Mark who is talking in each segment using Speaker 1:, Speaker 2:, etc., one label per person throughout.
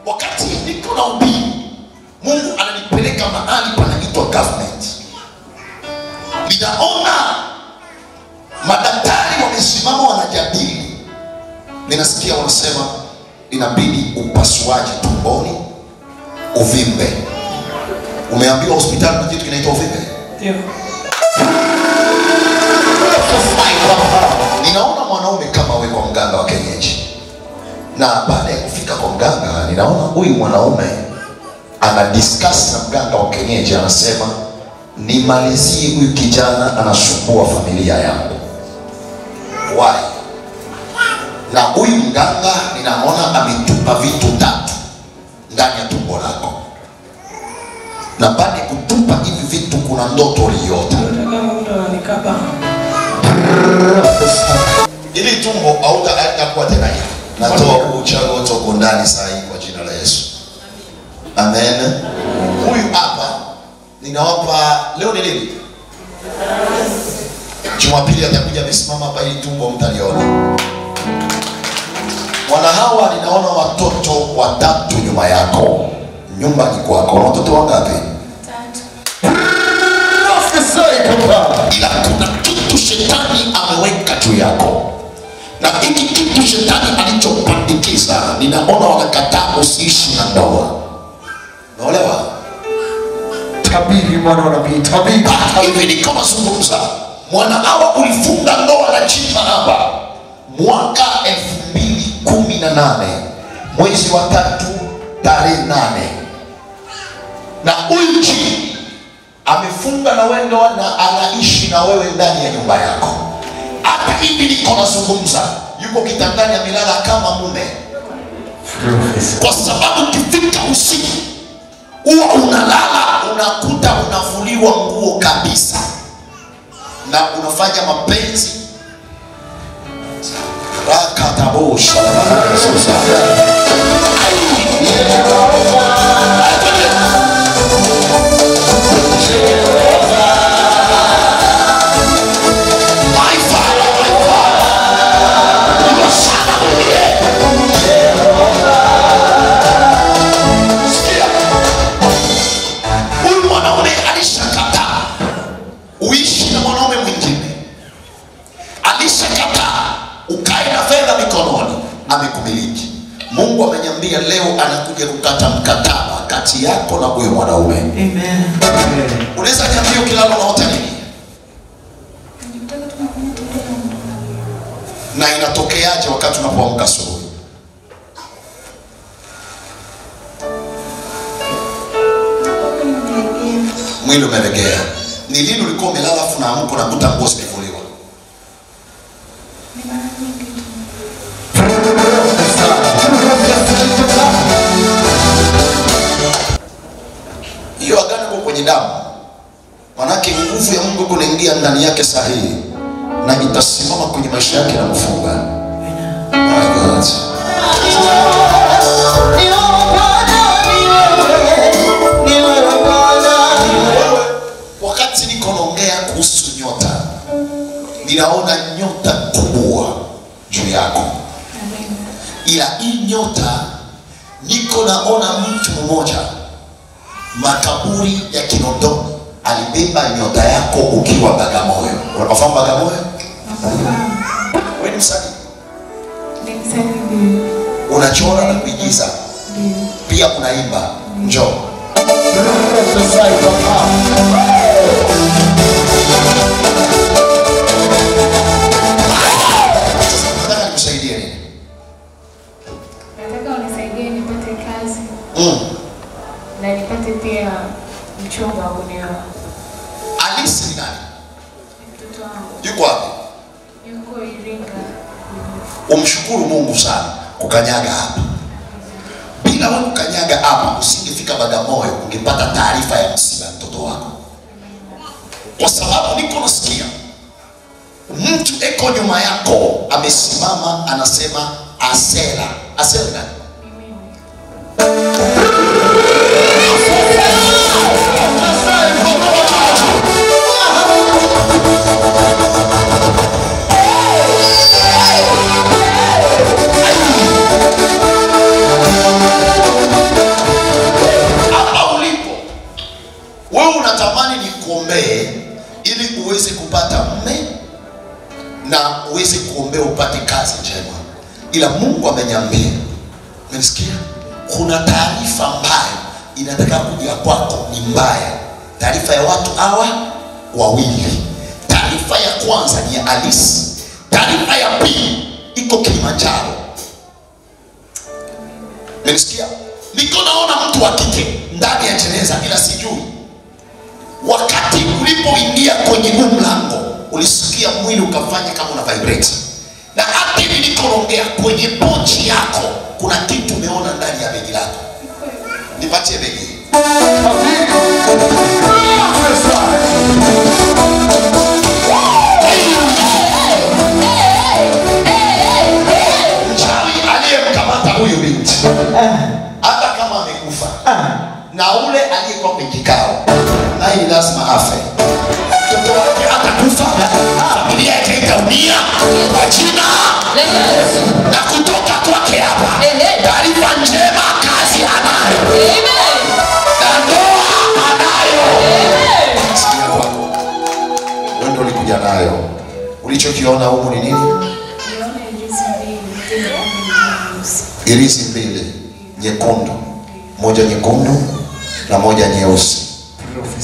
Speaker 1: wakati niko na ubiri, Mungu ananipeleka mahali panaitwa government. Ninaona madaktari wamesimama wanajadili. Ninasikia wanasema inabidi upasuaji tumboni, uvimbe. Umeambiwa hospitali kuna kitu kinaitwa uvimbe? Ndio. Ninaona mwanaume kama wewe kwa mganga wa kienyeji. Na baada ya kufika kwa mganga, ninaona huyu mwanaume ana discuss na mganga wa kienyeji, anasema nimalizie huyu kijana anasumbua familia yangu. Why? Na huyu mganga ninaona ametupa vitu 3 ndani ya tumbo lako. Na baada ya kutupa hivi vitu kuna ndoto uliota. Ili tumbo hautakuwa tena hivi. Natoa uchawi wote uko ndani saa hii kwa jina la Yesu. Amen. Huyu hapa ninawapa leo ni lini? Jumapili atakuja amesimama hapa ili tumbo mtaliona. Wana hawa ninaona watoto 3 nyuma yako. Nyumba ni kwako. Watoto wangapi? 3. Ila kuna kitu shetani ameweka juu yako. Na hiki kitu shetani alichopandikiza, ninaona wanakataa usiishi na ndoa. Unaelewa?
Speaker 2: Tabiri mwana nabii, tabiri.
Speaker 1: Hivi ni kama zungumza. Mwana hawa ulifunga ndoa na chima hapa mwaka 2018 mwezi wa 3 tarehe 8. Na huyu chini amefunga na wewe ndoa na anaishi na wewe ndani ya nyumba yako. Hata hivi niko nazungumza, yuko kitandani amelala kama mume. Kwa sababu ukifika usiku huwa unalala unakuta unavuliwa nguo kabisa na unafanya mapenzi. Rakatabosha amekumiliki. Mungu amenyambia leo anakuja kukata mkataba kati yako na huyo mwanaume.
Speaker 2: Amen.
Speaker 1: Unaweza niambia ukilala unaota nini? Na inatokeaje wakati unapoamka asubuhi? Mwili umelegea. Ni lini ulikuwa umelala afu unaamka unakuta nguo zimevuliwa? Hiyo agano kwa kwenye damu. Manake nguvu ya Mungu kunaingia ndani yake sahihi na itasimama kwenye maisha yake na kufunga. My God. Wakati niko naongea kuhusu nyota, ninaona nyota kubwa juu yako. Ila hii nyota niko naona mtu mmoja makaburi ya Kinondoni alibeba nyota yako ukiwa Bagamoyo. Unafahamu Bagamoyo? Wewe ni msanii?
Speaker 3: Ni msanii.
Speaker 1: Unachora na kuigiza? Pia unaimba? Njoo. Nataka nikusaidie nini?
Speaker 3: Nataka unisaidie nipate kazi. Na nipate pia mchumba unioa.
Speaker 1: Alisi ni nani?
Speaker 3: Mtoto wangu.
Speaker 1: Yuko wapi?
Speaker 3: Yuko Iringa.
Speaker 1: Umshukuru Mungu sana kukanyaga hapa. Bila wewe kukanyaga hapa usingefika Bagamoyo, ungepata taarifa ya msiba mtoto wako. Kwa sababu niko nasikia mtu eko nyuma yako amesimama anasema Asela. Asela nani? ila Mungu ameniambia, unasikia, kuna taarifa mbaya inataka kuja kwako, ni mbaya. Taarifa ya watu hawa wawili. Taarifa ya kwanza ni ya Alice, taarifa ya pili iko Kilimanjaro. Unasikia? Niko naona mtu wa kike ndani ya jeneza, ila sijui. Wakati ulipoingia kwenye mlango, ulisikia mwili ukafanya kama una vibrate. Na hata nilikoongea kwenye pochi yako, kuna kitu umeona ndani ya begi lako. Nipatie begi. Mchawi aliyemkamata huyu binti, hata kama amekufa, na ule aliyekuwa kwenye kikao, naye lazima afe. Mtoto wake atakufa, familia yake itaumia kwa jina la Yesu. Na kutoka kwake hapa, taarifa njema, kazi anayo. Amen. Na ndoa anayo. Amen. Sikia kwako. Wewe ndio ulikuja nayo. Ulichokiona huko ni nini?
Speaker 3: Niona irizi mbili.
Speaker 1: Irizi mbili nyekundu. Moja nyekundu na moja nyeusi.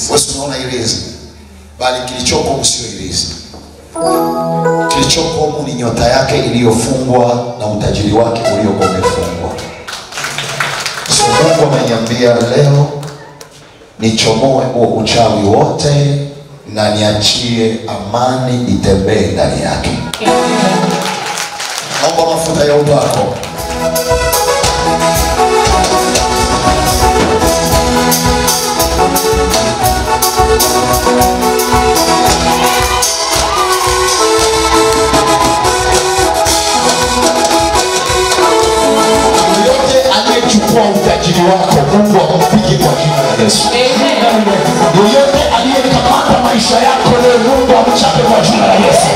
Speaker 1: Wewe unaona irizi, bali kilichoko sio irizi. Kilichoko ni nyota yake iliyofungwa na utajiri wake uliokuwa umefungwa. Mungu ameniambia leo nichomoe huo uchawi wote na niachie amani itembee ndani yake. Naomba mafuta ya upako. Aliyechukua utajiri wako, Mungu ampige kwa jina la Yesu. Yeyote aliyekamata maisha yako leo, Mungu amchape kwa jina la Yesu.